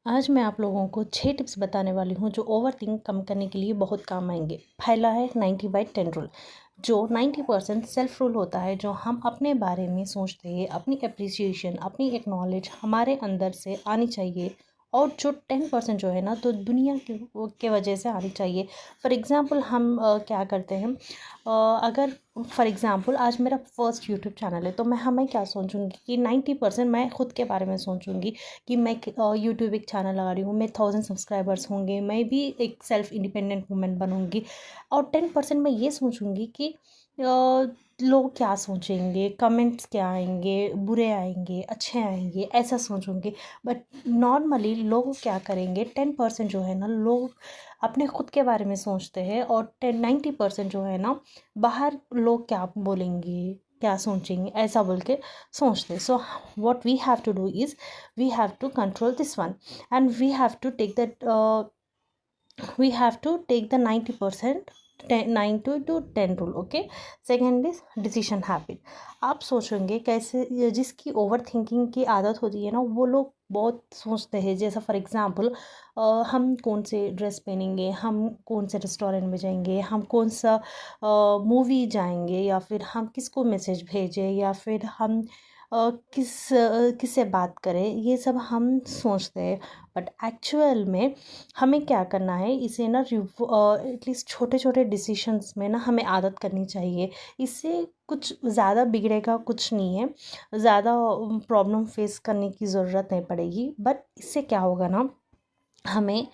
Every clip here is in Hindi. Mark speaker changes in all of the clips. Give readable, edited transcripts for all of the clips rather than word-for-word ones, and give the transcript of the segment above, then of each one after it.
Speaker 1: आज मैं आप लोगों को 6 टिप्स बताने वाली हूँ जो ओवरथिंक कम करने के लिए बहुत काम आएंगे। पहला है 90/10 रूल। जो 90% सेल्फ रूल होता है, जो हम अपने बारे में सोचते हैं, अपनी अप्रिसिएशन, अपनी एक्नॉलेज हमारे अंदर से आनी चाहिए। और जो 10% जो है ना, तो दुनिया के वजह से आनी चाहिए। फॉर एग्ज़ाम्पल हम क्या करते हैं, अगर फॉर एग्ज़ाम्पल आज मेरा फर्स्ट यूट्यूब चैनल है, तो मैं क्या सोचूंगी कि 90% मैं खुद के बारे में सोचूंगी कि मैं यूट्यूब एक चैनल लगा रही हूँ, मैं 1000 सब्सक्राइबर्स होंगे, मैं भी एक सेल्फ इंडिपेंडेंट वूमेन बनूंगी। और 10% मैं ये सोचूंगी कि लोग क्या सोचेंगे, कमेंट्स क्या आएंगे, बुरे आएंगे, अच्छे आएंगे, ऐसा सोचूंगी। बट नॉर्मली लोग क्या करेंगे, 10% जो है ना, लोग अपने खुद के बारे में सोचते हैं। और 90% जो है ना, बाहर लोग क्या बोलेंगे, क्या सोचेंगे, ऐसा बोल के सोचते। सो what we have to do is we have to control this one, and we have to take the 90% 9 to 10 rule. Okay, second is decision habit. आप सोचेंगे कैसे, जिसकी ओवर थिंकिंग की आदत होती है ना, वो लोग बहुत सोचते हैं। जैसा फॉर एग्जांपल, हम कौन से ड्रेस पहनेंगे, हम कौन से रेस्टोरेंट में जाएंगे, हम कौन सा मूवी जाएंगे, या फिर हम किसको मैसेज भेजें, या फिर हम किससे बात करें, ये सब हम सोचते हैं। बट एक्चुअल में हमें क्या करना है, इसे ना एटलीस्ट छोटे छोटे डिसीशंस में ना हमें आदत करनी चाहिए। इससे कुछ ज़्यादा बिगड़ेगा कुछ नहीं है, ज़्यादा प्रॉब्लम फेस करने की ज़रूरत नहीं पड़ेगी। बट इससे क्या होगा ना, हमें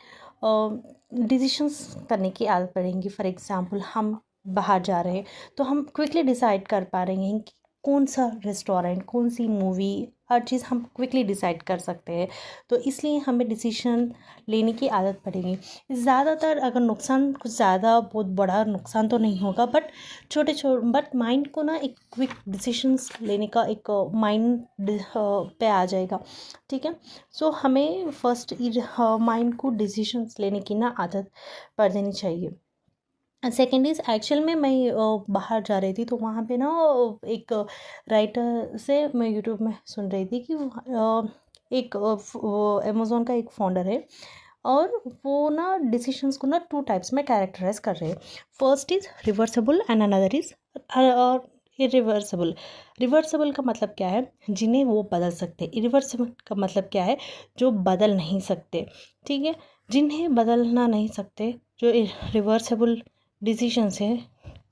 Speaker 1: डिसीशंस करने की आदत पड़ेगी। फॉर एग्ज़ाम्पल, हम बाहर जा रहे हैं, तो हम क्विकली डिसाइड कर पा रहे हैं कि कौन सा रेस्टोरेंट, कौन सी मूवी, हर चीज़ हम क्विकली डिसाइड कर सकते हैं। तो इसलिए हमें डिसीजन लेने की आदत पड़ेगी। ज़्यादातर अगर नुकसान कुछ ज़्यादा बहुत बड़ा नुकसान तो नहीं होगा, बट बट माइंड को ना एक क्विक डिसीशंस लेने का एक माइंड पे आ जाएगा। ठीक है। सो हमें फर्स्ट माइंड को डिसीशंस लेने की ना आदत पड़ देनी चाहिए। सेकेंड इज़, एक्चुअल में मैं बाहर जा रही थी, तो वहाँ पे ना एक राइटर से मैं यूट्यूब में सुन रही थी कि एक अमेज़ोन का एक फाउंडर है, और वो ना डिसीशंस को ना 2 टाइप्स में कैरेक्टराइज कर रहे हैं। First is reversible and another is और इरिवर्सेबल। रिवर्सेबल का मतलब क्या है, जिन्हें वो बदल सकते। इरिवर्सेबल का मतलब क्या है, जो बदल नहीं सकते। ठीक है। जिन्हें बदलना नहीं सकते, जो रिवर्सेबल डिसीशंस हैं,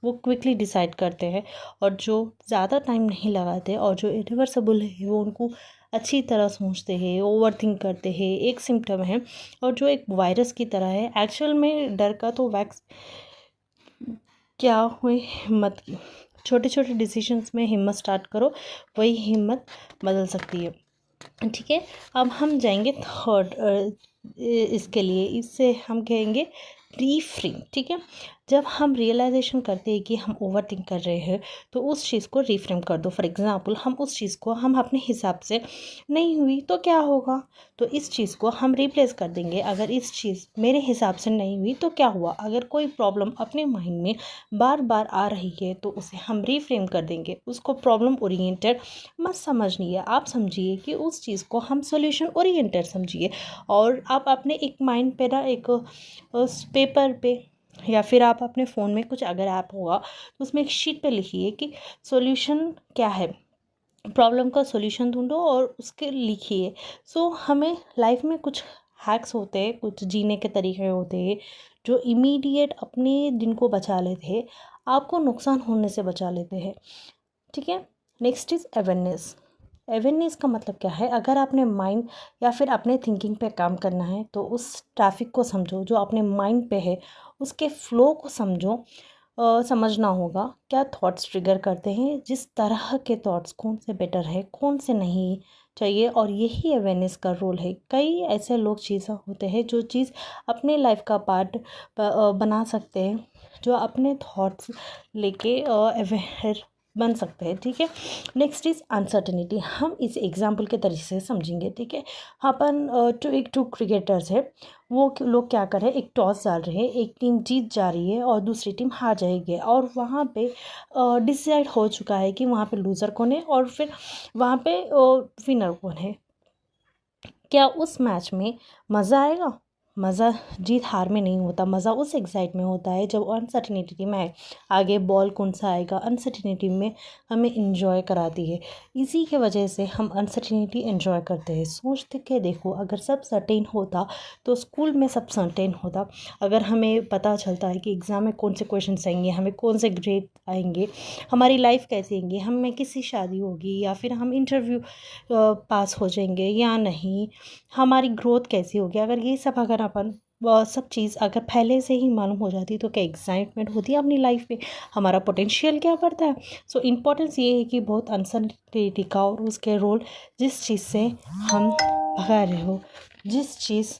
Speaker 1: वो क्विकली डिसाइड करते हैं। और जो ज़्यादा टाइम नहीं लगाते, और जो इरिवर्सेबल है, वो उनको अच्छी तरह सोचते हैं, ओवर थिंक करते हैं, एक सिम्टम है। और जो एक वायरस की तरह है, एक्चुअल में डर का तो वैक्स क्या हुई हिम्मत की। छोटे छोटे डिसीशंस में हिम्मत स्टार्ट करो, वही हिम्मत बदल सकती है। ठीक है। अब हम जाएंगे थर्ड, इसके लिए, इससे हम कहेंगे रीफ्रेम। ठीक है। जब हम रियलाइजेशन करते हैं कि हम ओवर थिंक कर रहे हैं, तो उस चीज़ को रीफ्रेम कर दो। फॉर एग्जांपल, हम उस चीज़ को हम अपने हिसाब से नहीं हुई तो क्या होगा, तो इस चीज़ को हम रिप्लेस कर देंगे। अगर इस चीज़ मेरे हिसाब से नहीं हुई तो क्या हुआ। अगर कोई प्रॉब्लम अपने माइंड में बार बार आ रही है, तो उसे हम रीफ्रेम कर देंगे। उसको प्रॉब्लम ओरिएंटेड मत समझिए, आप समझिए कि उस चीज़ को हम सोल्यूशन ओरिएंटेड समझिए। और आप अपने एक माइंड पे ना एक पेपर पे, या फिर आप अपने फ़ोन में कुछ अगर ऐप होगा, तो उसमें एक शीट पे लिखिए कि सॉल्यूशन क्या है, प्रॉब्लम का सॉल्यूशन ढूंढो और उसके लिखिए। सो हमें लाइफ में कुछ हैक्स होते हैं, कुछ जीने के तरीके होते हैं, जो इमीडिएट अपने दिन को बचा लेते हैं, आपको नुकसान होने से बचा लेते हैं। ठीक है। Next is awareness. अवेयरनेस का मतलब क्या है, अगर आपने माइंड या फिर अपने थिंकिंग पे काम करना है, तो उस ट्रैफिक को समझो जो अपने माइंड पे है, उसके फ्लो को समझो। समझना होगा क्या थॉट्स ट्रिगर करते हैं, जिस तरह के थॉट्स कौन से बेटर है, कौन से नहीं चाहिए। और यही अवेयरनेस का रोल है। कई ऐसे लोग चीज़ें होते हैं जो चीज़ अपने लाइफ का पार्ट बना सकते हैं, जो अपने थॉट्स लेके अवेयर बन सकते हैं। ठीक है। Next is uncertainty. हम इस एग्जाम्पल के तरीके से समझेंगे। ठीक है। अपन टू क्रिकेटर्स है, वो लोग क्या कर रहे हैं, एक टॉस डाल रहे हैं, एक टीम जीत जा रही है और दूसरी टीम हार जाएगी, और वहाँ पे डिसाइड हो चुका है कि वहाँ पे लूज़र कौन है और फिर वहाँ पे विनर कौन है। क्या उस मैच में मज़ा आएगा? मज़ा जीत हार में नहीं होता, मज़ा उस एक्साइट में होता है जब अनसर्टेनिटी में है। आगे बॉल कौन सा आएगा, अनसर्टेनिटी में हमें इंजॉय कराती है। इसी के वजह से हम अनसर्टेनिटी इंजॉय करते हैं। सोच के देखो, अगर सब सर्टेन होता तो स्कूल में सब सर्टेन होता। अगर हमें पता चलता है कि एग्ज़ाम में कौन से क्वेश्चन आएंगे, हमें कौन से ग्रेड आएंगे, हमारी लाइफ कैसी आएंगी, हमें किसकी शादी होगी या फिर हम इंटरव्यू पास हो जाएंगे या नहीं, हमारी ग्रोथ कैसी होगी, अगर ये सब अगर अपन सब चीज़ अगर पहले से ही मालूम हो जाती तो क्या एक्साइटमेंट होती है अपनी लाइफ में, हमारा पोटेंशियल क्या बढ़ता है। सो इम्पोर्टेंस ये है कि बहुत अनसर्टेनिटी का और उसके रोल, जिस चीज़ से हम भगा रहे हो, जिस चीज़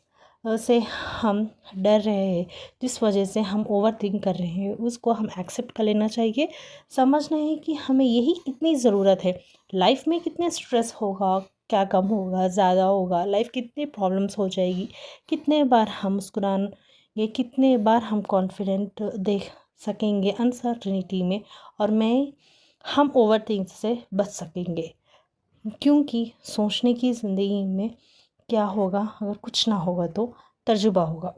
Speaker 1: से हम डर रहे हैं, जिस वजह से हम ओवर थिंक कर रहे हैं, उसको हम एक्सेप्ट कर लेना चाहिए। समझना है कि हमें यही इतनी ज़रूरत है। लाइफ में कितने स्ट्रेस होगा, क्या कम होगा, ज़्यादा होगा, लाइफ कितनी प्रॉब्लम्स हो जाएगी, कितने बार हम मुस्कुराएंगे, कितने बार हम कॉन्फिडेंट देख सकेंगे अनसर्टनिटी में, और हम ओवर थिंक से बच सकेंगे। क्योंकि सोचने की ज़िंदगी में क्या होगा, अगर कुछ ना होगा तो तजुर्बा होगा।